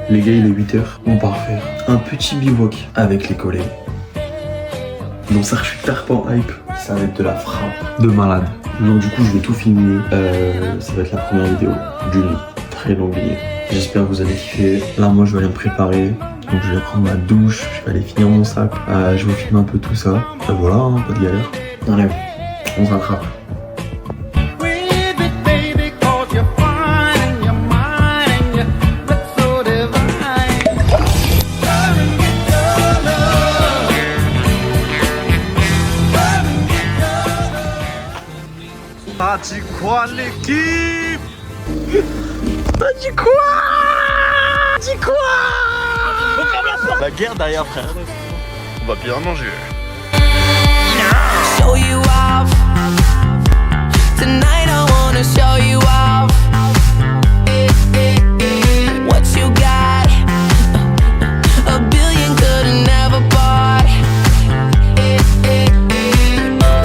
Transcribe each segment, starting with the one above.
Les gars, il est 8h, on part faire un petit bivouac avec les collègues. Donc ça, je suis tarpin hype, ça va être de la frappe de malade. Donc du coup, je vais tout filmer, ça va être la première vidéo d'une très longue vidéo. J'espère que vous allez kiffer. Là, moi, je vais aller me préparer. Donc je vais prendre ma douche, je vais aller finir mon sac. Je vous filme un peu tout ça. Et voilà, hein, pas de galère. Allez, on se rattrape. T'as dit quoi l'équipe? T'as dit quoi? T'as dit quoi? La guerre derrière frère. On va bien manger. Show you off. Tonight I wanna show you off. What you got? A billion could've never bought.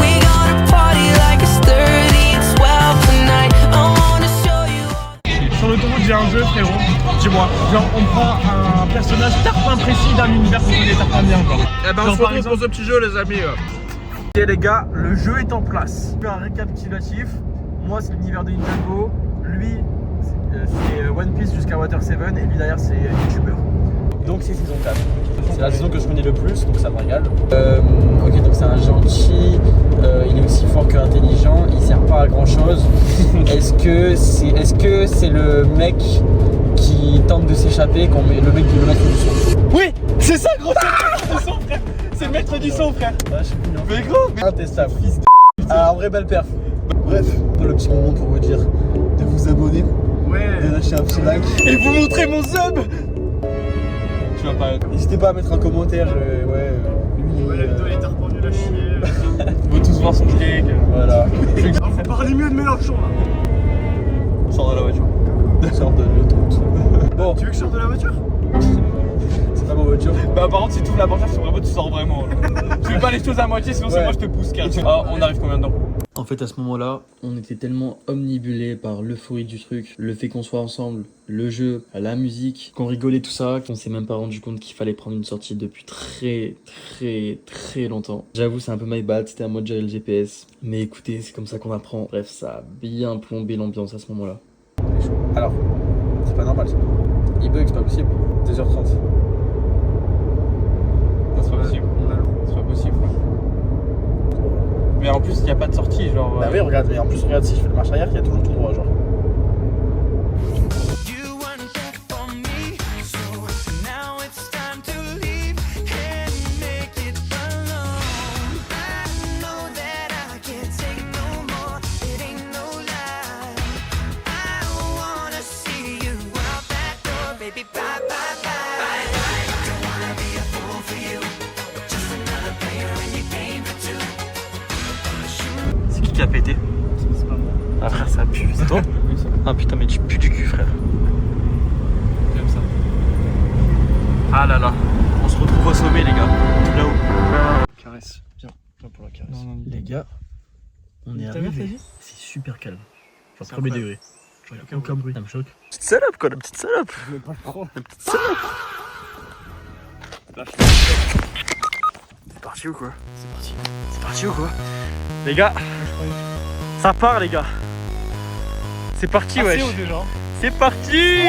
We gonna party like it's 30 and 12 tonight. I wanna show you off. Sur l'autoroute, j'ai un jeu, frérot. Dis-moi. Genre, on prend un personnage tarpin précis d'un univers qu'on connaît tarpin bien, quoi. Eh ben, on se retrouve pour ce petit jeu, les amis. Ok, les gars, le jeu est en place. Je fais un récapitulatif. Moi, c'est l'univers de Ninjago. Lui, c'est One Piece jusqu'à Water 7. Et lui, derrière, c'est YouTuber. Donc c'est saison 4. C'est la saison que je connais le plus, donc ça me régale. Ok, donc c'est un gentil, il est aussi fort que intelligent, il sert pas à grand chose. Est-ce que c'est le mec qui tente de s'échapper, le mec le maître du son? Oui, c'est ça, gros, c'est le maître du son, frère. C'est le maître du son, frère. Ouais, je suis mignon. Mais gros, Intestable, fils de. Ah, en vrai, belle perf. Bref, le petit moment pour vous dire de vous abonner, de lâcher un petit like. et vous montrez mon sub. Tu vas pas. N'hésitez pas à mettre un commentaire, lui. La vidéo est rependue la chier. On veut tous voir son cake. Voilà. Vous parlez mieux de Mélenchon là. Sors de la voiture. Sors de l'autoroute. Bon, Tu veux que je sorte de la voiture? c'est pas ma voiture. Bah par contre si tu ouvres la portière c'est vraiment tu sors vraiment. Tu fais pas les choses à moitié sinon c'est Ouais. moi je te pousse car. Ah, on arrive combien de temps? En fait, à ce moment-là, on était tellement omnibulés par l'euphorie du truc, le fait qu'on soit ensemble, le jeu, la musique, qu'on rigolait tout ça, qu'on s'est même pas rendu compte qu'il fallait prendre une sortie depuis très longtemps. J'avoue, c'est un peu my bad, c'était à moi de gérer le GPS. Mais écoutez, c'est comme ça qu'on apprend. Bref, ça a bien plombé l'ambiance à ce moment-là. Alors, c'est pas normal ça. Il bug, c'est pas possible. 2h30. Non, c'est pas possible. C'est pas possible. Mais en plus il n'y a pas de sortie genre. Bah oui, regarde, mais en plus, regarde, si je fais le marche arrière, il y a toujours tout droit, genre. You weren't there for me, so now it's time to leave and make it alone. I know that I can't take no more, it ain't no lie. I wanna see you out that door, baby, bye, bye, bye. Bye, bye. Don't wanna be a fool for you, just another player in your game for two. C'est qui a pété? C'est pas moi. Ah frère ça pue. C'est toi? Oui ça. Ah putain mais tu pues du cul frère. Comme ça. Ah là là. On se retrouve au sommet les gars. Là-haut. Caresse. Viens pour la caresse. Non, Les gars, on est arrivé. C'est super calme. Genre premier degré. Genre y'a aucun bruit. Ça me choque. Petite salope quoi, la petite salope. Je vais pas le prendre. La petite salope. C'est parti ou quoi? C'est parti. C'est parti ou quoi? Les gars, ça part les gars. C'est parti wesh. C'est parti.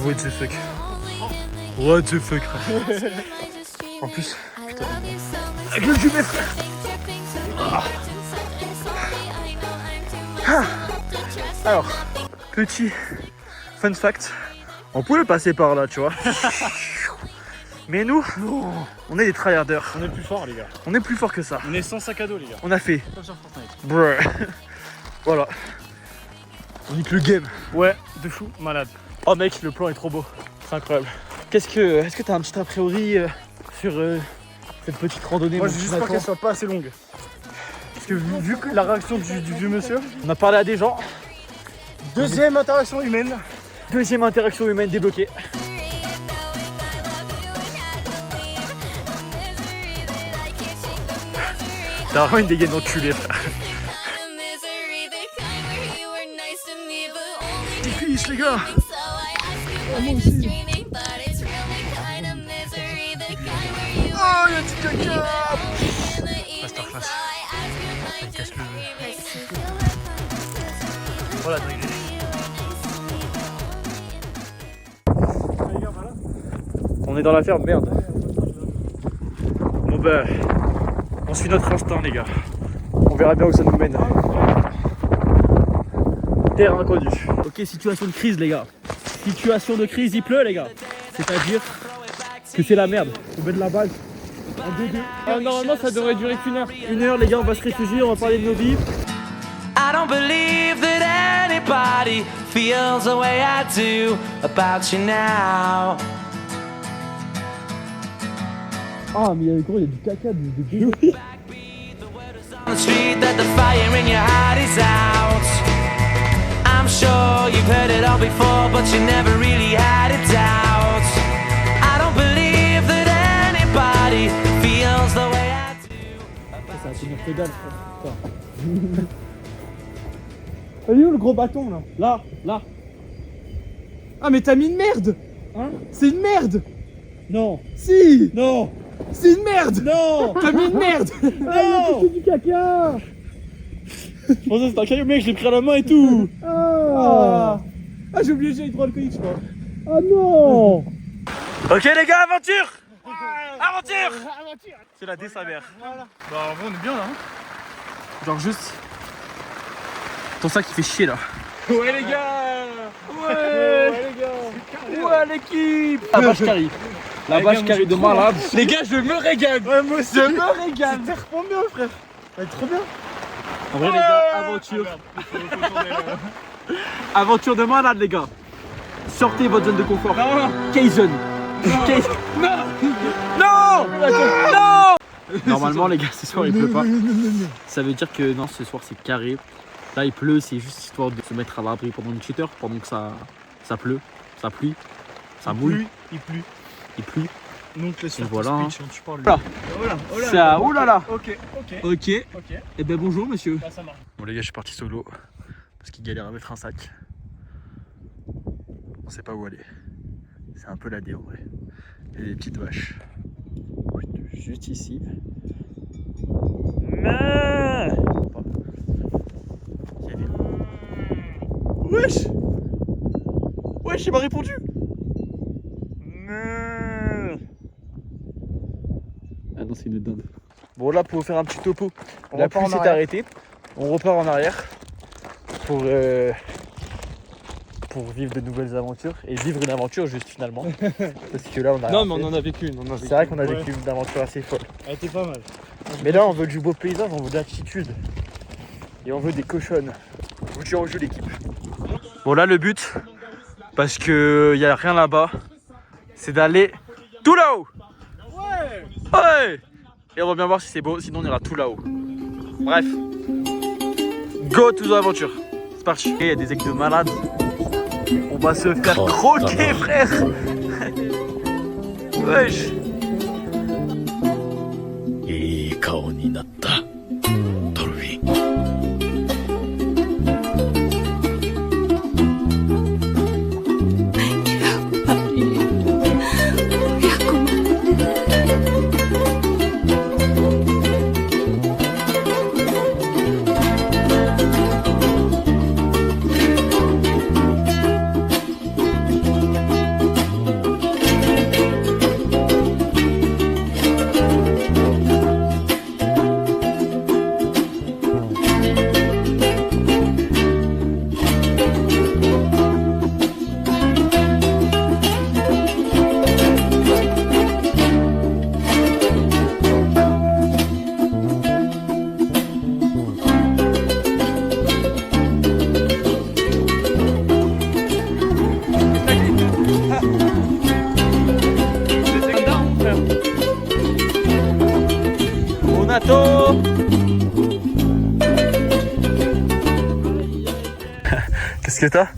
What the fuck. What the fuck frère. En plus, putain. Avec le jumet frère. Ah. Alors, petit fun fact, on pouvait passer par là, tu vois. Mais nous, on est des tryharders. On est plus fort les gars. On est plus fort que ça. On est sans sac à dos les gars. On a fait. Comme sur Fortnite. Bruh. Voilà. On nique le game. Ouais, de fou, malade. Oh mec, le plan est trop beau. C'est incroyable. Est-ce que t'as un petit a priori sur cette petite randonnée? Moi mon j'ai petit juste peur Nathan qu'elle soit pas assez longue. Parce que vu que la réaction du vieux monsieur. On a parlé à des gens. Deuxième interaction humaine. Deuxième interaction humaine débloquée. T'as vraiment une dégaine d'enculé, frère. Des cuisses, les gars. Oh, le petit caca. Masterclass. Casse le... Voilà, dingue. On est dans la ferme, merde. Bon bah, on suit notre instinct, les gars. On verra bien où ça nous mène. Terre inconnue. Ok, situation de crise, les gars. Situation de crise, il pleut, les gars. C'est-à-dire que c'est la merde. On met de la balle. En 2-2. Normalement, ça devrait durer qu'une heure. Une heure, les gars, on va se réfugier, on va parler de nos vies. I don't believe that anybody feels the way I do about you now. Ah, mais gros, il y a du caca, de On the street that the fire in your heart is out. I'm sure you've heard it all before, but you never really had a doubt. I don't believe that anybody feels the way I do. Ça va tenir que dalle, putain. Elle est où le gros bâton là? Là, là. Ah mais t'as mis une merde. Hein? C'est une merde. Non. Si. Non. C'est une merde. Non. T'as mis une merde. Non. C'est du caca. Bon, ça c'est un caillou, mec, je l'ai pris à la main et tout. Ah, j'ai oublié, j'ai hydroalcoolique je crois. Ah non. Ok, les gars, aventure. Aventure. C'est la D sa mère. Bah en vrai on est bien là. Genre juste... Ton sac il fait chier là. Ouais les gars. Ouais les gars. Ouais l'équipe. La vache carré. La vache carré de malade. Les gars je me régale. Ouais moi aussi. Je me régale. C'est trop bien frère. Ça va être trop bien. En vrai les gars, aventure. Aventure de malade les gars. Sortez votre zone de confort. Non. Kaizen. Non. Non. Non. Normalement les gars ce soir il pleut pas. Ça veut dire que non ce soir c'est carré. Là il pleut, c'est juste histoire de se mettre à l'abri pendant une petite heure, pendant que ça pleut, ça pluie, ça mouille, Il pluie. il pluie. Donc laisse Et faire voilà, ton speech, tu parles. Voilà. Voilà. Ça, oh là là. Ok. Ok. Et ben bonjour monsieur. Bah ça marche. Bon les gars je suis parti solo parce qu'il galère à mettre un sac. On sait pas où aller. C'est un peu la dé en vrai. Il y a des petites vaches. Juste ici. Mais... Wesh. Wesh il m'a répondu. Ah non c'est une dinde. Bon là pour faire un petit topo, la pluie s'est arrêtée. On repart en arrière pour vivre de nouvelles aventures et vivre une aventure juste finalement. Parce que là on a... Non mais on en a vécu une. C'est vrai qu'on a vécu une aventure assez folle. Elle était pas mal. Mais là on veut du beau paysage, on veut de l'attitude. Et on veut des cochonnes. Vous tirez au jeu l'équipe. Bon là le but, parce que y a rien là-bas, c'est d'aller tout là-haut. Ouais. Et on va bien voir si c'est beau, sinon on ira tout là-haut. Bref. Go to the aventure. C'est parti. Il y a des aigles de malades. On va se faire croquer frère. Wesh. いい顔になったトルフィン Monato. Qu'est-ce que t'as?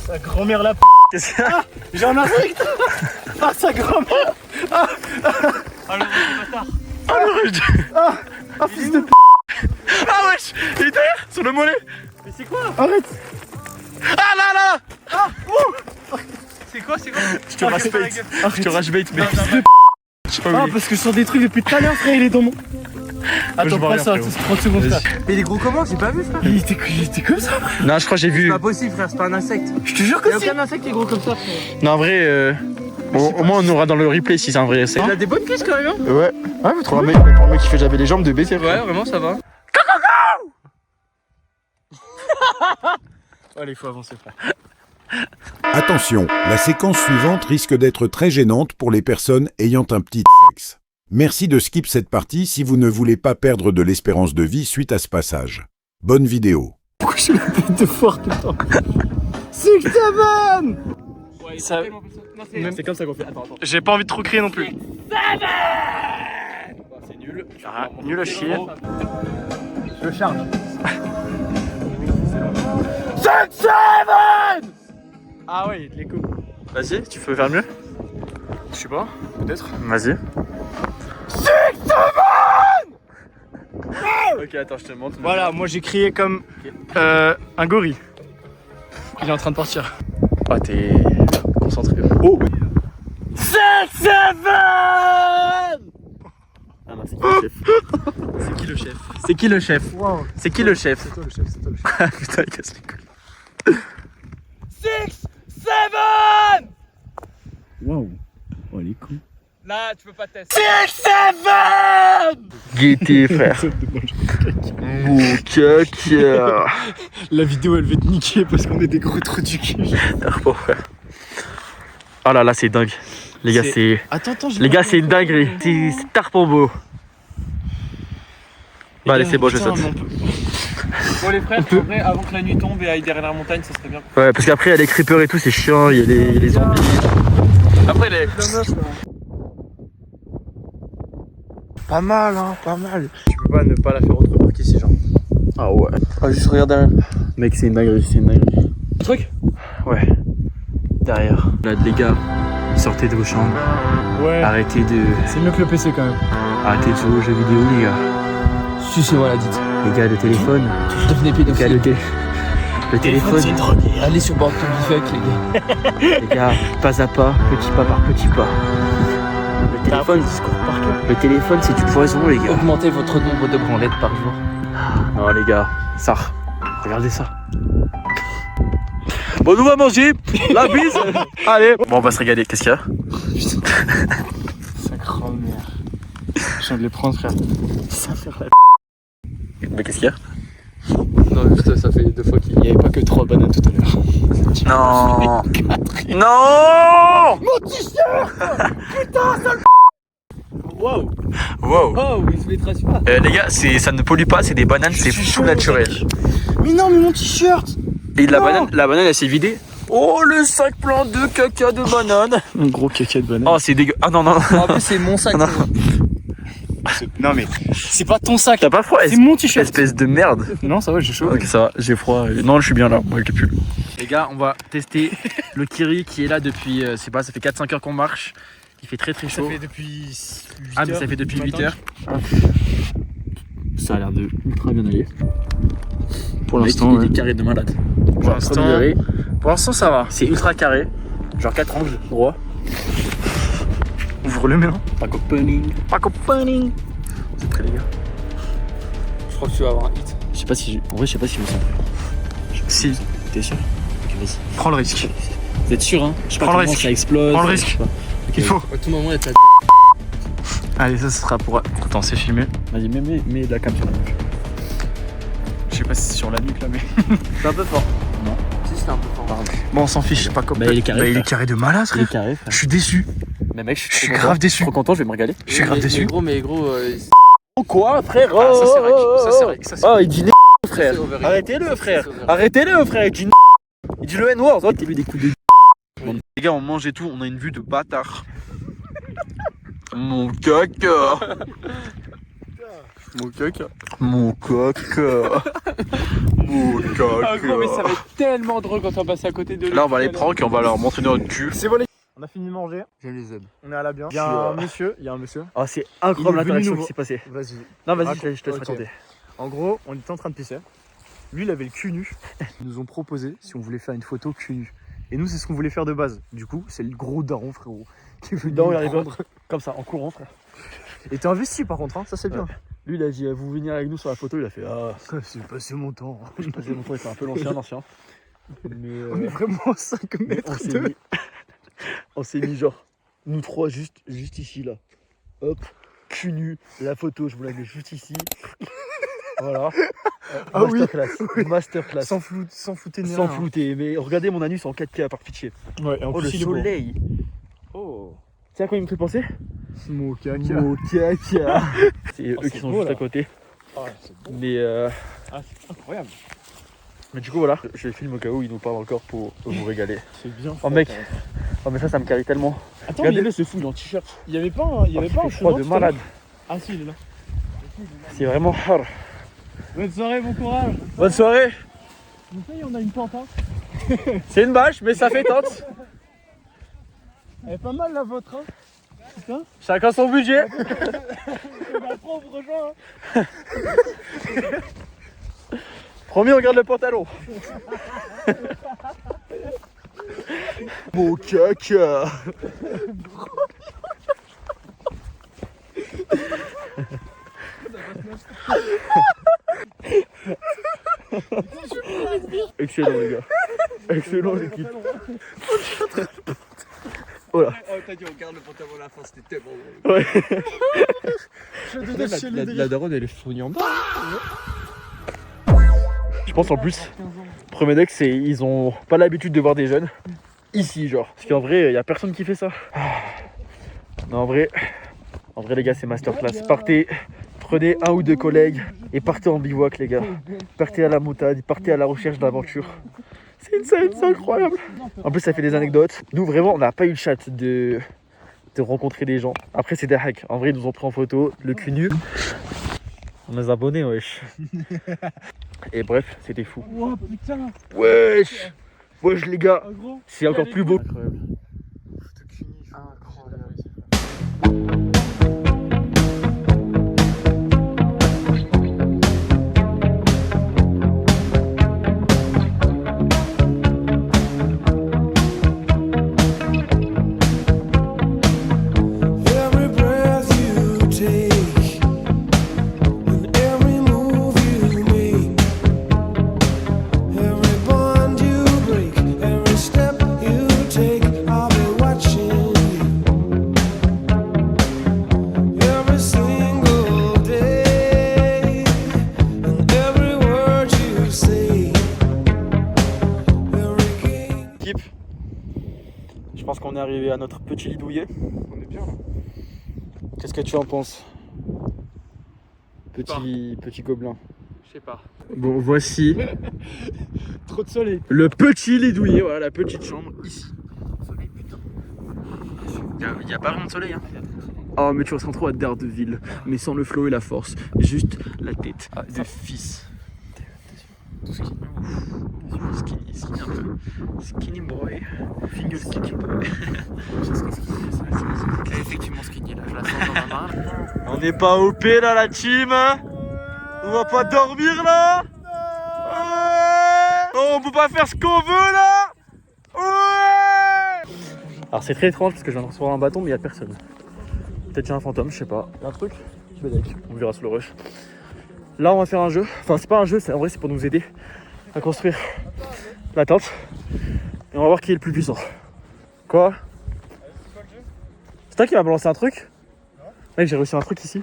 Sa grand-mère la p***. Qu'est-ce qu'il y a? J'ai un insecte. Ah sa grand-mère. Ah le bâtard. Ah le rude. Ah fils de p***. wesh, il est derrière, sur le mollet. Mais c'est quoi? Arrête. Ah là là. C'est quoi? Je te rage bait. Je te rage bait, mec. Je sais pas où Ah, il est. parce que je sens des trucs depuis tout à l'heure, frère, il est dans mon. Attends, je vois prends ça, rien, frérot. 30 secondes, frère. Mais il est gros comment? J'ai pas vu, frère. Il était comme ça, frère. Non, je crois que j'ai vu. C'est pas possible, frère, c'est pas un insecte. Je te jure que Y'a c'est. aucun insecte qui est gros comme ça, frère. Non, en vrai, bon, au moins on aura dans le replay si c'est un vrai essai. Il a des bonnes cuisses quand même, hein. Ouais. Ouais, vous trouvez pour un mec qui fait jamais les jambes de baiser. Ouais, vraiment, ça va. Allez, il faut avancer, frère. Attention, la séquence suivante risque d'être très gênante pour les personnes ayant un petit sexe. Merci de skip cette partie si vous ne voulez pas perdre de l'espérance de vie suite à ce passage. Bonne vidéo. Pourquoi j'ai la tête de foire tout le temps? C'est que ça vanne. Ça... C'est comme ça qu'on fait. Attends. J'ai pas envie de trop crier non plus. C'est nul. Ah, nul à chier. Je charge. Ah ouais, les coups. Vas-y, tu peux faire mieux? Je sais pas, peut-être. Vas-y. Ok, attends, je te montre. Voilà, moi j'ai crié comme un gorille. Il est en train de partir. Ah, t'es concentré. Oh! Ah non, c'est qui le chef? C'est qui le chef? Wow. C'est qui le chef? C'est toi le chef, c'est toi le chef. Ah putain, il casse les couilles. Wow. Oh les coups. Là, tu peux pas tester. Gaieté, frère. Mon caca. La vidéo elle va te niquer parce qu'on est des gros trous du cul. Bon, frère. Oh là là, c'est dingue. Les gars, c'est. Attends, Les gars, c'est une dinguerie. C'est tarpon beau. Bah, allez, c'est bon, je saute. Bon, les frères, en vrai, avant que la nuit tombe et aille derrière la montagne, ça serait bien. Ouais, parce qu'après, il y a les creepers et tout, c'est chiant. Il y a les zombies. Après, les. Pas mal, hein, pas mal. Tu peux pas ne pas la faire autre part qu'ici, genre. Ah ouais. Ah, juste regarde derrière. Mec, c'est une dinguerie, c'est une dinguerie. Truc? Ouais. Derrière. Là, les gars, sortez de vos chambres. Ouais. Arrêtez de. C'est mieux que le PC quand même. Arrêtez de jouer aux jeux vidéo, les gars. Sucez-moi la dite. Les gars, le téléphone. Devenez Les gars, pédophile. le téléphone. C'est une drogue. Allez sur bord de ton bifec, les gars. Les gars, pas à pas, petit pas par petit pas. Le téléphone, le téléphone, c'est du poison, les gars. Augmentez votre nombre de branlettes par jour. Non, les gars, ça. Regardez ça. Bon, nous on va manger. La bise. Allez. Bon, on va se régaler. Qu'est-ce qu'il y a? Sacre mère. Je viens de les prendre, frère. Ça fait la. Mais qu'est-ce qu'il y a? Non, juste ça fait 2 fois qu'il Il y avait pas que 3 bananes tout à l'heure. Non. Non. Mon t-shirt. Putain, sale. Wow. Wow. Oh, il se mettra sur. Les gars, ça ne pollue pas, c'est des bananes, c'est tout naturel. Mais non, mais mon t-shirt. Et la banane, elle s'est vidée. Oh, le sac plein de caca de banane. Un gros caca de banane. Oh, c'est dégueu. Ah non, non, non. En plus, c'est mon sac. Non. Non, mais c'est pas ton sac. T'as pas froid? C'est mon t-shirt. Espèce de merde. Non, ça va, j'ai chaud. Ok, ça va, j'ai froid. Non, je suis bien là, moi avec le pull. Les gars, on va tester le Kiri qui est là depuis, c'est pas, ça fait 4-5 heures qu'on marche. Il fait très très Ça chaud. fait depuis 8 Ah, mais heures, ça fait depuis 8 matin. heures. Ça a l'air de ultra bien aller. Pour Mec, l'instant, il ouais. est carré de malade. Pour l'instant, ça va. C'est ultra carré. Genre 4 angles droit. Ouvre-le maintenant. Pas opening. Vous êtes prêts, les gars? Je crois que tu vas avoir un hit. Je sais pas si. En vrai, je sais pas si vous sentez. Si. T'es sûr? Ok, vas-y. Prends le risque. Vous êtes sûr, hein? Je sais pas Prends le comment risque. ça explose. Prends le je risque. sais pas. Il faut. À tout moment, il y a ta. Allez, ça sera pour. Attends, c'est filmé. Vas-y, mets la cam sur la bouche. Je sais pas si c'est sur la nuque là, mais. C'est un peu fort. Non. Si, c'était un peu fort. Bon, on s'en fiche, pas comme. Bah, il est carré, il est frère. carré de malade, Il est frère. carré, frère. Je suis déçu. Mais mec, Je suis grave déçu. Trop content, je vais me régaler. Je suis grave déçu. Mais gros, Quoi, frère? Ah, ça c'est vrai. Ça c'est vrai. Ça c'est Oh, il dit frère. c'est overrated. Arrêtez-le, frère. C'est overrated. Arrêtez-le, frère. Il dit le N-word. Oh, t'as vu des coups de. Bon, les gars, on mange et tout. On a une vue de bâtard. Mon caca. Mon caca. Mon caca. Mon Ah, gros, mais ça caca. va être tellement drôle quand on va passer à côté de lui. Là, on va les prendre et on va leur montrer notre cul. C'est bon, les. On a fini de manger. Je les aime. On est à la bien. Il y a un monsieur. Oh, c'est incroyable Il est venu l'interaction nous qui s'est passée. Vas-y. Non, vas-y, Raconte. je te laisse Ok. raconter. En gros, on était en train de pisser. Lui, il avait le cul nu. Ils nous ont proposé si on voulait faire une photo cul nu. Et nous, c'est ce qu'on voulait faire de base. Du coup, c'est le gros daron, frérot, qui est venu Non, il nous arrive prendre. comme ça, en courant, frère. Et t'es investi par contre, hein, ça c'est bien. Lui, il a dit, vous venir avec nous sur la photo, il a fait, ah, C'est passé mon temps. je passais mon temps, il fait un peu l'ancien. Mais On est vraiment à 5 mètres de... on s'est mis genre, nous trois, juste ici, là. Hop, cul nu, la photo, je vous la mets juste ici. Voilà. Ah oui, Masterclass. Sans flouter ni Sans rien. flouter, mais regardez mon anus en 4K par pitié. Ouais, et en Oh, le plus, il est beau. soleil. Oh. Tu sais à quoi il me fait penser? Mon caca. Mon caca. C'est eux c'est qui sont beau, juste là. à côté. Ah, c'est beau. Mais, Ah, c'est incroyable. mais du coup, voilà, je filme au cas où il nous parle encore pour vous régaler. C'est bien. Oh fort, mec, quand même. oh mais ça me carie tellement. Attends, Regardez-le, ce fou, il est en t-shirt. il y avait pas un, Il un froid de tout à malade. l'heure. Ah si, il est là. C'est vraiment hard. Bonne soirée, bon courage. Bonne soirée. Donc ça y est, on a une tente, hein. C'est une bâche, mais ça fait tente. Elle est pas mal la vôtre, hein. Chacun son budget. Après, on vous rejoint, hein. Promis, on garde le pantalon. Mon caca. Excellent les gars. Excellent l'équipe. Voilà. Oh, t'as dit, on garde le pantalon à la fin, c'était tellement drôle. Ouais. La daronne elle est fournie en bas. Je pense en plus, premier deck, c'est ils ont pas l'habitude de voir des jeunes ici, genre. Parce qu'en vrai, y a personne qui fait ça. Non, en vrai les gars, c'est masterclass. Partez, prenez un ou deux collègues et partez en bivouac, les gars. Partez à la montagne, partez à la recherche d'aventure. C'est une scène, c'est incroyable. En plus, ça fait des anecdotes. Nous, vraiment, on n'a pas eu le chat de rencontrer des gens. Après, c'est des hacks. En vrai, ils nous ont pris en photo, le cul nu. On a abonnés, wesh. Et bref, c'était fou. Oh putain. Wesh, wesh les gars, Ah, gros. c'est encore plus beau. Every breath you take and every move you make, every bond you break, every step you take, I'll be watching you every single day, and every word you say, every game. Équipe, je pense qu'on est arrivé à notre petit lit douillet. On est bien là. Qu'est-ce que tu en penses? Petit gobelin. Je sais pas. Bon, voici Trop de soleil. le petit lit douillet, voilà la petite chambre ici. Soleil, putain. Il y a pas vraiment de soleil, hein. Oh, mais tu ressens trop à Daredevil, mais sans le flow et la force, juste la tête de fils. Skinny un peu. Skinny boy. Finger skinny boy. Effectivement skinny là, je la sens dans ma main. On n'est pas OP là la team. On va pas dormir là. Ouais. Oh, on peut pas faire ce qu'on veut là. Ouais. Alors c'est très étrange parce que je viens de recevoir un bâton mais il y a personne. Peut-être qu'il y a un fantôme, je sais pas. Il y a un truc. On verra sur le rush. Là on va faire un jeu. Enfin c'est pas un jeu, en vrai c'est pour nous aider à construire la tente. Et on va voir qui est le plus puissant. Quoi? C'est toi qui m'as balancé un truc? Mec, j'ai reçu un truc ici.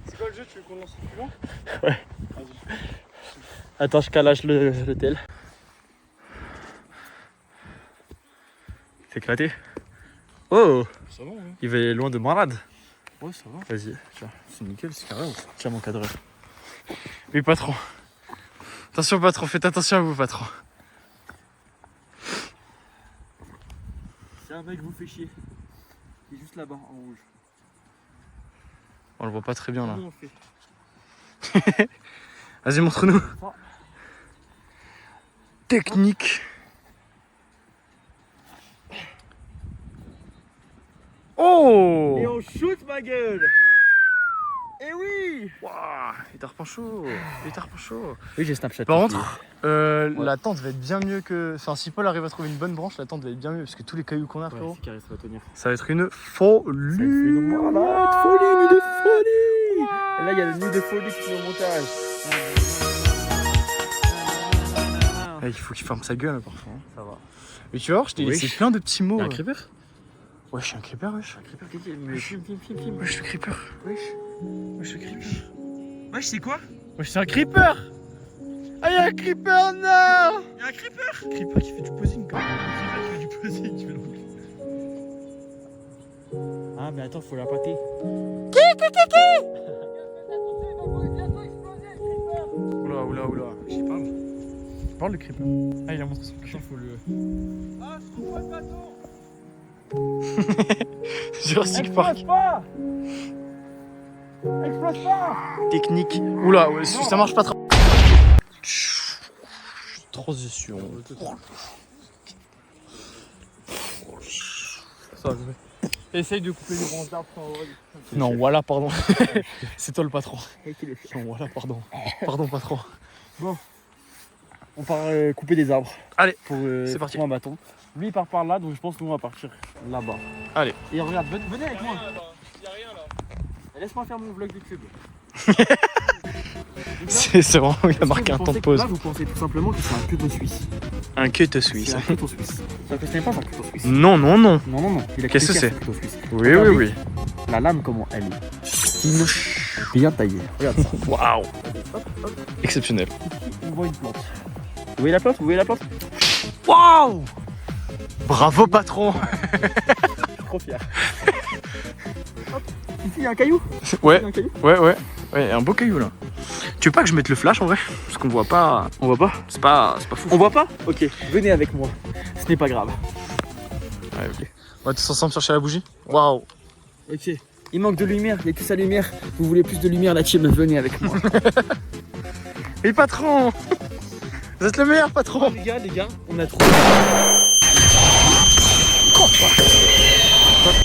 C'est quoi le jeu? Tu veux qu'on lance plus loin? Ouais. Attends, je calage le tel. C'est éclaté. Oh! Ça va, ouais. Il va aller loin de malade. Ouais, ça va. Vas-y, tiens. C'est nickel, c'est carré. Tiens mon cadreur. Oui, patron. Attention, patron, faites attention à vous, patron. C'est un mec vous fait chier. Il est juste là-bas en rouge. On le voit pas très bien là. Comment on fait? Vas-y, montre-nous. Technique. Oh! Et on shoot ma gueule! Eh oui. Waouh, il t'a repens chaud. Oui, j'ai Snapchat. Par contre, la tente va être bien mieux que... Enfin, si Paul arrive à trouver une bonne branche, la tente va être bien mieux. Parce que tous les cailloux qu'on a, frérot, c'est carré, ça va tenir. ça va être une folie. Nuit de folie. Et là, il y a le nid de folie qui est au montage. Eh, il faut qu'il ferme sa gueule parfois. Hein. Ça va. Mais tu vois, je t'ai laissé plein de petits mots. Y'a un creeper? Ouais, je suis un creeper, wesh. Film. Wesh, je suis creeper. Wesh. Wesh, je suis creeper. Wesh, c'est quoi? Wesh, c'est un creeper. Ah, y'a un creeper, non. Y'a un creeper? Creeper qui fait du posing, quoi. Ah, mais attends, faut la pâter. Oula. J'y parle. Parle le creeper. Ah, il a montré son cul. Faut le. Ah, je trouve pas de bateau. Jurassic Park. Explose pas. Technique. Oula, ouais, ça marche pas trop. Transition. Ça va, Essaye de couper les branches d'arbres. non, voilà, pardon. C'est toi le patron. Non, voilà, pardon. Pardon, patron. On part couper des arbres. Allez, pour c'est parti. pour un bâton. Lui il part par là, donc je pense que nous on va partir là-bas. Allez. Et regarde, venez avec moi. Y'a rien là. Laisse-moi faire mon vlog YouTube. C'est vraiment, il a marqué un temps de pause. Là, vous pensez tout simplement que c'est un couteau suisse. Un couteau suisse. C'est un couteau suisse. Ça ne connaît pas un couteau suisse. Non. Non. Qu'est-ce que c'est? Couteau suisse. Oui. La lame, comment elle est fine, bien taillée. Regarde ça. Waouh. Exceptionnel. On voit une plante. Vous voyez la plante? Waouh. Bravo, patron. Je suis trop fier. Hop. Ici, il y a un caillou. Ouais. Il y a un caillou. Ouais, un beau caillou là. Tu veux pas que je mette le flash en vrai? Parce qu'on voit pas. On voit pas? C'est pas fou. On voit pas? Ok, venez avec moi. Ce n'est pas grave. Ouais, ok. On va tous ensemble chercher la bougie. Waouh. Ok. Il manque de lumière, il y a que sa lumière. Vous voulez plus de lumière, la team, venez avec moi. Et patron. Vous êtes le meilleur patron. Les gars, on a trouvé.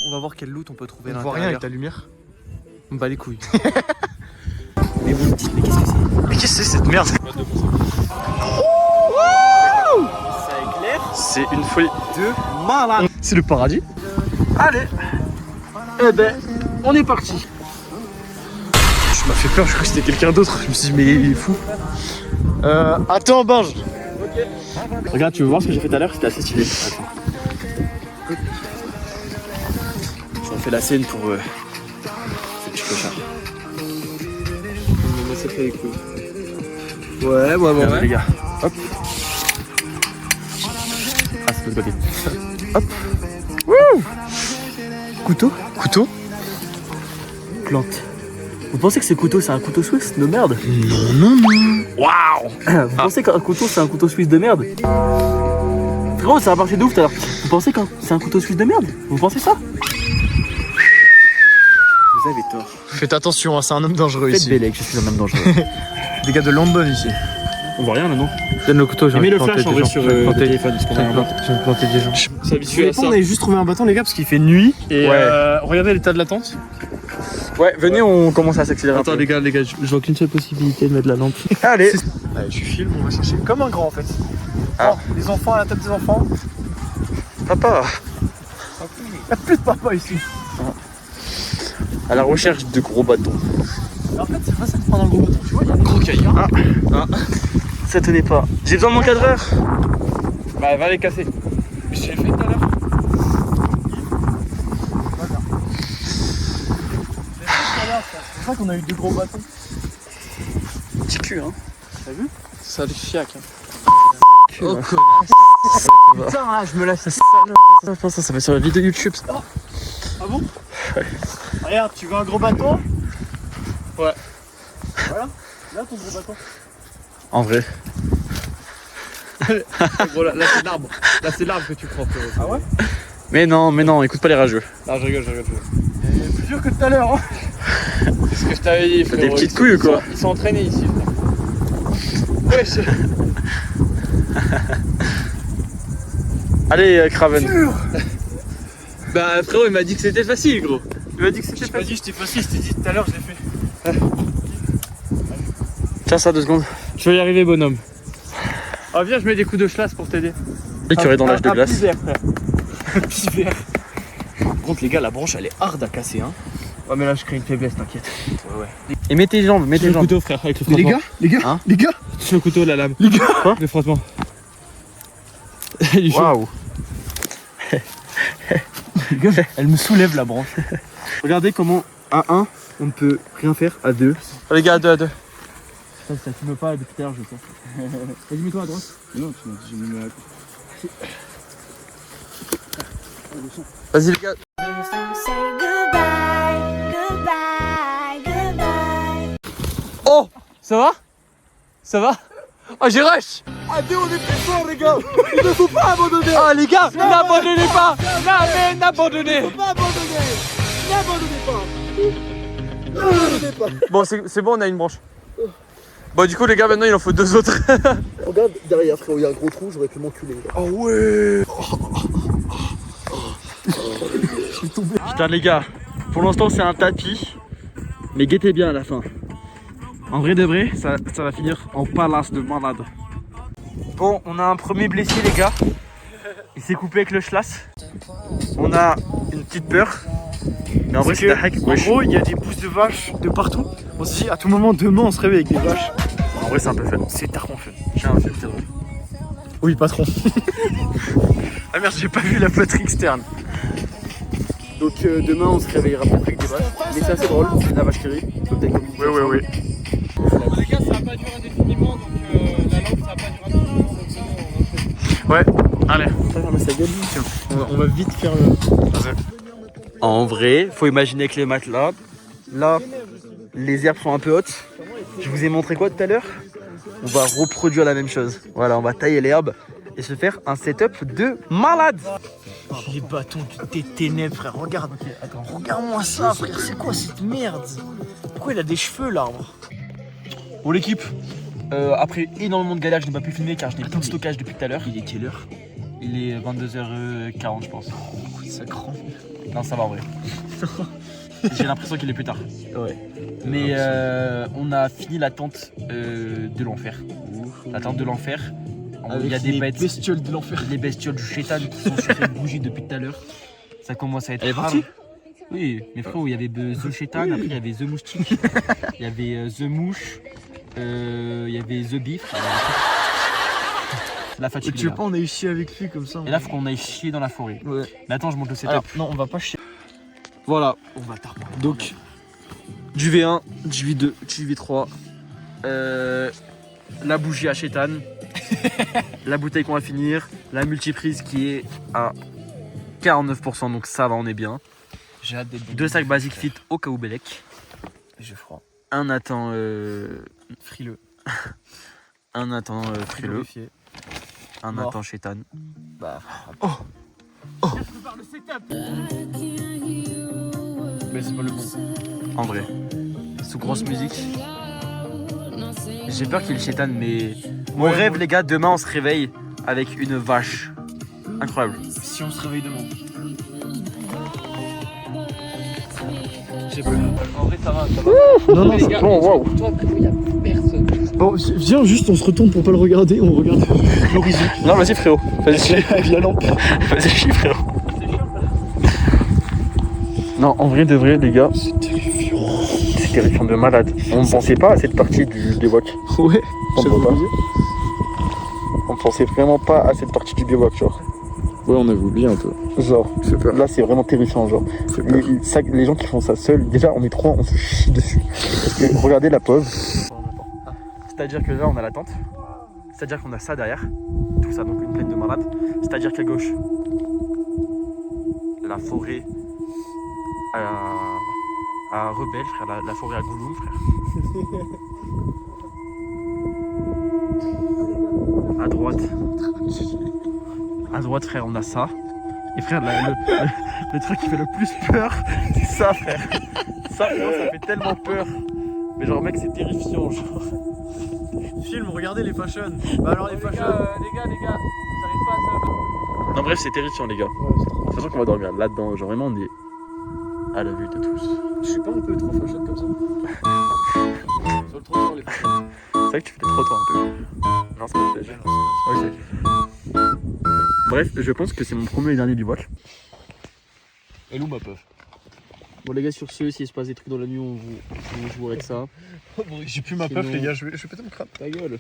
On va voir quel loot on peut trouver là. On voit rien avec ta lumière. On me bat les couilles. Mais vous me dites, mais qu'est-ce que c'est? Mais qu'est-ce que c'est cette merde? Ça éclaire C'est une folie. de malade. C'est le paradis. Allez. Eh ben, on est parti. Tu m'as fait peur, je crois que c'était quelqu'un d'autre. Je me suis dit, mais il est fou. Attends, Binge. Regarde, tu veux voir ce que j'ai fait tout à l'heure? C'était assez stylé. On fait la scène pour ce petit cochard. Moi, ça fait les couilles. Ouais. Regardez, les gars. Hop. Ah, c'est de l'autre côté. Hop. Wouh. Couteau. Couteau. Plante. Vous pensez que ce couteau, c'est un couteau suisse de merde? Non. Waouh. Vous pensez qu'un couteau, c'est un couteau suisse de merde? Frérot, ça a marché de ouf tout à l'heure. Vous pensez que c'est un couteau suisse de merde? Vous pensez ça? Vous avez tort. Faites attention, hein, c'est un homme dangereux Faites ici. Bélec, je suis un homme dangereux. Des gars de London ici. On voit rien là, non? Donne le couteau, j'ai Mets envie de le planter flash en des vrai gens. sur Je vais le planter- téléphone parce qu'on a un blanc. Je vais planter des gens. C'est habitué à ça. On avait juste trouvé un bâton les gars parce qu'il fait nuit. Et regardez l'état de la tente. Ouais, venez, on commence à s'accélérer. Attends les gars, je vois qu'une seule possibilité de mettre la lampe. Allez. Allez, tu filmes, on va chercher comme un grand en fait. Ah. Oh, les enfants à la table des enfants. Papa. Il n'y a plus de papa ici. À la recherche de gros bâtons. Mais en fait, c'est facile de prendre un gros bâton, tu vois, il y a un gros caillou. Ça tenait pas. J'ai besoin de l'encadreur. Bah, va les casser. Je l'ai fait tout à l'heure. C'est pour ça qu'on a eu deux gros bâtons. Petit cul, hein. T'as vu? Ça le chiac. Hein. Oh, putain, là, je me laisse. Ça va sur la vidéo YouTube. Ça. Ah bon? Ouais. Regarde, tu veux un gros bâton? Ouais. Voilà, là ton gros bâton. En vrai. Gros, là c'est l'arbre. Là c'est l'arbre que tu prends, frérot. Ah ouais? Mais non, écoute pas les rageux. Non, je rigole. Il est plus dur que tout à l'heure, hein. C'est ce que je t'avais dit, T'as frérot. des petites couilles ou quoi? Ils sont entraînés ici, frère. Wesh. Allez, Craven. Bah frérot, il m'a dit que c'était facile, gros. Il m'a dit que c'était facile. Je t'ai pas dit que c'était facile, je t'ai dit tout à l'heure, je l'ai fait. Tiens ça 2 secondes. Je vais y arriver, bonhomme. Ah, viens, je mets des coups de chlasse pour t'aider. Et qui aurait dans l'âge de glace. Un pivert. Par contre, les gars, la branche elle est hard à casser. Hein. Ouais, mais là, je crée une faiblesse, t'inquiète. Et mets tes jambes, mets tes Le jambes. couteau, frère, avec le frottement. Les gars, Hein les gars. Touche le couteau, la lame. Les gars. Quoi le frottement. Il est chaud. Waouh. Les gars, elle me soulève la branche. Regardez comment à 1 on ne peut rien faire, à 2. Les gars, 2 à 2. Ça fume pas depuis tout à l'heure, je sais. Vas-y, mets-toi à droite. Non, tu m'as dit j'ai mis à Vas-y les gars. Please don't say goodbye, goodbye, goodbye. Oh, ça va? Ça va? Oh, j'ai rush. À 2 on est plus fort, les gars. Il ne faut pas abandonner. Oh les gars, n'abandonnez pas. Jamais n'abandonnez. Il ne faut pas abandonner. N'abandonnez pas. Bon, c'est bon, on a une branche. Bon, du coup, les gars, maintenant il en faut 2 autres. Regarde derrière, frérot, il y a un gros trou, j'aurais pu m'enculer. Oh ouais. Putain les gars, pour l'instant c'est un tapis. Mais guettez bien à la fin. En vrai de vrai, ça va finir en palace de malade. Bon, on a un premier blessé les gars. Il s'est coupé avec le schlass. On a une petite peur. Mais en vrai c'est un hack. En gros, il y a des pousses de vaches de partout. On se dit à tout moment, demain on se réveille avec des vaches. En vrai c'est un peu fun. C'est tard fun. Tiens, c'est très drôle. Oui, patron. Ah merde, j'ai pas vu la poterie externe. Donc demain on se réveillera peut-être avec des vaches. Mais c'est assez drôle, la vache qui rit. Oui. Les gars, ça va pas durer indéfiniment, donc la lampe, ça va pas durer indéfiniment. Donc, Ouais, allez. on va vite faire En vrai, faut imaginer que les matelas, là, les herbes sont un peu hautes. Je vous ai montré quoi tout à l'heure? On va reproduire la même chose. Voilà, on va tailler l'herbe et se faire un setup de malade. Les bâtons des ténèbres, frère. Regarde. Attends, regarde-moi ça, frère. C'est quoi cette merde? Pourquoi il a des cheveux, l'arbre? Bon l'équipe, après énormément de galères, je n'ai pas pu filmer car je n'ai plus de stockage depuis tout à l'heure. Il est quelle heure? Il est 22h40 je pense. Ça crampe. Non ça va en vrai. J'ai l'impression qu'il est plus tard. Ouais. Mais on a fini la tente de l'enfer. La tente de l'enfer. Il y a des bêtes, bestioles de l'enfer. les bestioles du chétan qui sont sur cette bougie depuis tout à l'heure. Ça commence à être Elle est hard. partie? Oui, mais frérot, il y avait The Chétan, après il y avait The Moustique, il y avait The Mouche, il y avait The Beef. La fatigue. Tu veux pas, on a eu chier avec lui comme ça. Et là, faut qu'on aille chier dans la forêt. Ouais. Mais attends, je monte le setup. Alors, non, on va pas chier. Voilà. On va tard. Donc, du V1, du V2, du V3, la bougie à chétan, la bouteille qu'on va finir, la multiprise qui est à 49%, donc ça va, on est bien. J'ai hâte d'être 2 sacs basiques fit au cas où Bellec. J'ai froid. Un Nathan Frileux. un Nathan frileux. Glorifié. Un Mort. Nathan chétan. Bah. Mais c'est pas le bon. En vrai. Sous grosse musique. J'ai peur qu'il chétane, mais mon rêve, les gars, demain on se réveille avec une vache. Incroyable. Si on se réveille demain. J'ai peur. En vrai, ça va. Non, les gars, toi, après, il y a personne. Bon, viens juste, on se retourne pour pas le regarder. On regarde l'horizon. Non, vas-y, frérot. Vas-y, Avec la lampe. vas-y, frérot. Non, en vrai, de vrai, les gars, c'est terrifiant de malade. On ne pensait pas à cette partie du bivouac. Ouais. On ne pensait vraiment pas à cette partie du bivouac, genre. Ouais, on a oublié un peu. Genre, C'est peur. là c'est vraiment terrifiant, genre. Les gens qui font ça seuls, déjà on est 3, on se chie dessus. Parce que regardez la pauvre. C'est-à-dire que là on a la tente, c'est-à-dire qu'on a ça derrière, tout ça donc une plaine de malade. C'est-à-dire qu'à gauche, la forêt à Rebelle, frère, la forêt à Gouloum, frère. À droite, frère, on a ça. Et frère, le truc qui fait le plus peur, c'est ça, frère. Ça, frère, ça fait tellement peur. Mais genre, mec, c'est terrifiant, genre. Film, regardez les fashion. Bah alors les fashion. Les gars, j'arrive pas à ça. Non, bref, c'est terrifiant, les gars. De toute façon, qu'on va dormir là-dedans. Genre, vraiment, on est à la vue de tous. Je suis pas un peu trop fashion comme ça. Sur le trottoir, les frères. C'est vrai que tu fais des trottoirs un peu. Non, c'est pas piège. Ok. Bref, je pense que c'est mon premier et dernier bivouac. Et où ma peuf? Bon les gars, sur ce, s'il se passe des trucs dans la nuit, on vous jouera avec ça. J'ai plus ma peuf, les gars, je vais péter mon crâne. Ta gueule.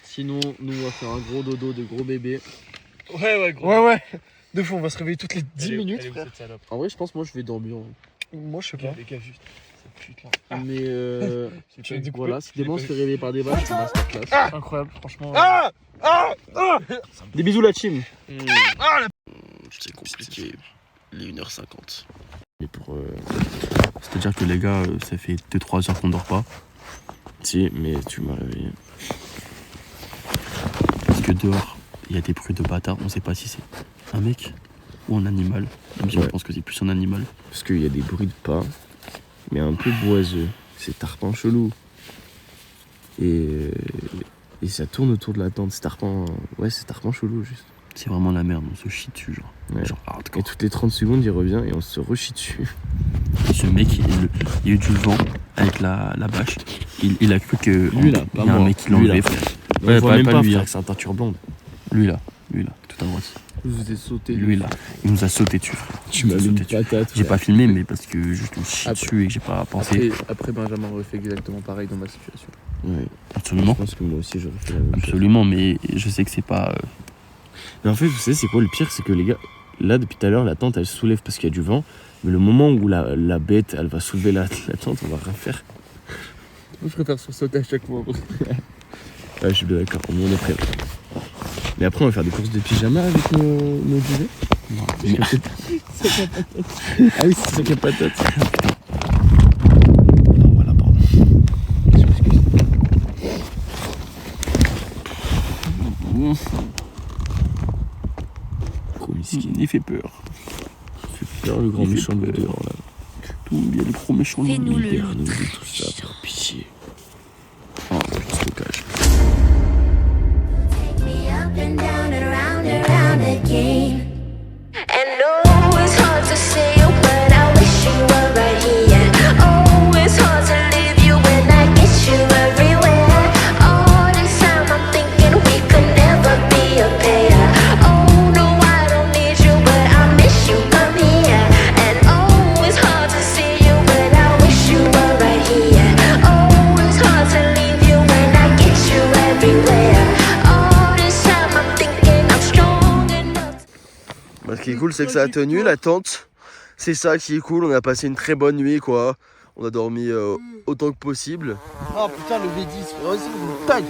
Sinon, nous on va faire un gros dodo de gros bébé. Ouais, gros. Ouais. De fou, on va se réveiller toutes les 10 minutes, frère. En vrai, je pense moi je vais dormir. Moi, je sais pas. Les gars, juste cette pute là. Ah. Mais voilà, si demain on se fait réveiller par des vaches, c'est masterclass. Incroyable, franchement. Des bisous la team. C'est compliqué. Il est 1h50. Et pour. C'est-à-dire que les gars, ça fait 2-3 heures qu'on dort pas. Si, mais tu m'as réveillé. Parce que dehors, il y a des bruits de bâtards. On sait pas si c'est un mec ou un animal. Même si on pense que c'est plus un animal. Parce qu'il y a des bruits de pas, mais un peu boiseux. C'est tarpin chelou. Et ça tourne autour de la tente. C'est tarpin. Ouais, c'est tarpin chelou juste. C'est vraiment la merde, on se chie dessus, genre. Ouais. Genre hardcore. Et toutes les 30 secondes, il revient et on se rechie dessus. Et ce mec, il a eu du vent avec la bâche. Il a cru que. Lui là, il y a un mec qui l'a enlevé, frère. On voit même pas, lui, frère, hein. que c'est un teinture blonde. Lui là, tout à droite. Je vous ai sauté. Lui là, il nous a sauté dessus, frère. Tu m'as mis une patate. J'ai pas filmé, mais parce que je me chie dessus et que j'ai pas pensé. Après, Benjamin aurait fait exactement pareil dans ma situation. Ouais. Absolument. Je pense que moi aussi j'aurais fait la même chose. Absolument, mais je sais que c'est pas. Mais en fait, vous savez, c'est quoi le pire? C'est que les gars, là depuis tout à l'heure, la tente elle se soulève parce qu'il y a du vent. Mais le moment où la bête elle va soulever la tente, on va rien faire. Moi, je préfère sursauter à chaque fois. Ouais, je suis bien d'accord, on est prêt. Mais après, on va faire des courses de pyjama avec nos duvets. Non, Mais... sac à patate. Ah oui, c'est sac à patate. Non, voilà, pardon. Gros miskin. Il fait peur. Il fait peur le grand Il fait méchant de peur. dehors là. Tout, il y a le gros méchant de Fais-nous le Libère-nous de tout ça, par pitié. Oh, le stockage. me up and down and around again. And oh, it's hard to say it, but I wish you were right here. Oh, it's hard to leave you when I get you everywhere. All this time I'm thinking we could never be a pair. Oh no, I don't need you, but I miss you, come here. And oh, it's hard to see you, but I wish you were right here. Oh, it's hard to leave you when I get you everywhere. Bah, ce qui est cool, c'est que ça a tenu la tente. C'est ça qui est cool. On a passé une très bonne nuit, quoi. On a dormi autant que possible. Oh putain, le V10, frère, c'est une taille.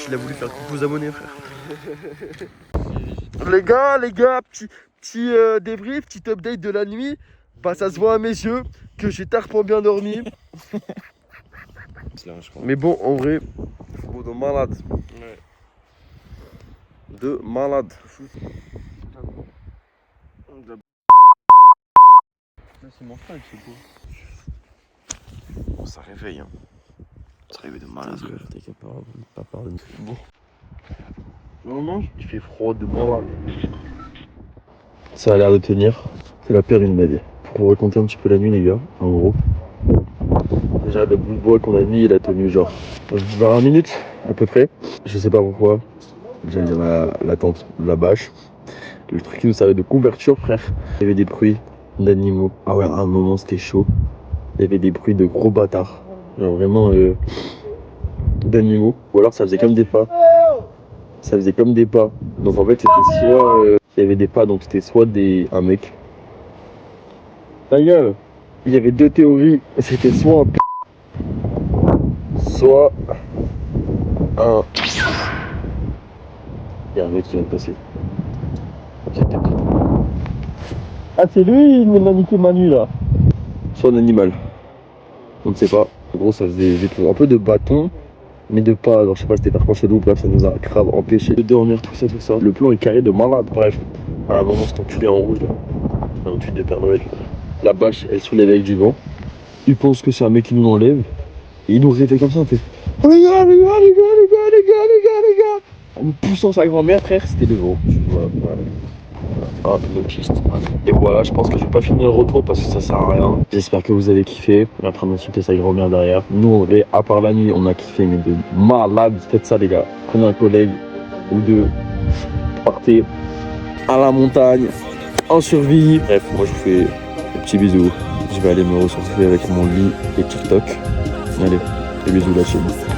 Il a voulu faire coucou aux abonnés, frère. les gars, petit débrief, petit update de la nuit. Bah, ça se voit à mes yeux que j'ai tarpement bien dormi. Mais bon, en vrai, faut de malade. De malade. C'est mon frère, c'est beau. Bon, ça réveille, hein. Ça réveille de malade. T'es qu'à pas parler. Bon. Normalement, il fait froid de malade. Ça a l'air de tenir. C'est la pire nuit de ma vie. Pour vous raconter un petit peu la nuit, les gars, en gros. Déjà, le bout de bois qu'on a mis, il a tenu genre 20 minutes à peu près. Je sais pas pourquoi. Déjà, il y en a la tente, la bâche. Le truc qui nous servait de couverture, frère. Il y avait des bruits d'animaux. Ah ouais, à un moment, c'était chaud. Il y avait des bruits de gros bâtards. Genre vraiment d'animaux. Ou alors, ça faisait comme des pas. Ça faisait comme des pas. Donc en fait, c'était soit... il y avait des pas, donc c'était soit un mec. Ta gueule. Il y avait deux théories. C'était soit un p... soit un... Il y a un mec qui vient de passer. Ah, c'est lui, il m'a niqué ma nuit là. Soit un animal. On ne sait pas. En gros, ça faisait un peu de bâton, mais de pas. Alors, je sais pas, c'était parfois chelou. Bref, ça nous a grave empêché de dormir, tout ça. Le plan est carré de malade. Bref, à un moment, c'est enculé en rouge là. Un tweet de Père Noël. La bâche, elle soulève avec du vent. Il pense que c'est un mec qui nous enlève. Et il nous réveille comme ça, on fait oh, les gars. En nous poussant sa grand-mère, frère, c'était le vent. Voilà. Ah, le piste. Et voilà, je pense que je vais pas filmer le retour parce que ça sert à rien. J'espère que vous avez kiffé. On est en train d'insulter sa grand-mère derrière. Nous, à part la nuit, on a kiffé, mais de malade. Faites ça, les gars. Prenez un collègue ou deux. Partez à la montagne, en survie. Bref, moi je vous fais des petits bisous. Je vais aller me ressourcer avec mon lit et TikTok. Allez, des bisous, la chaîne.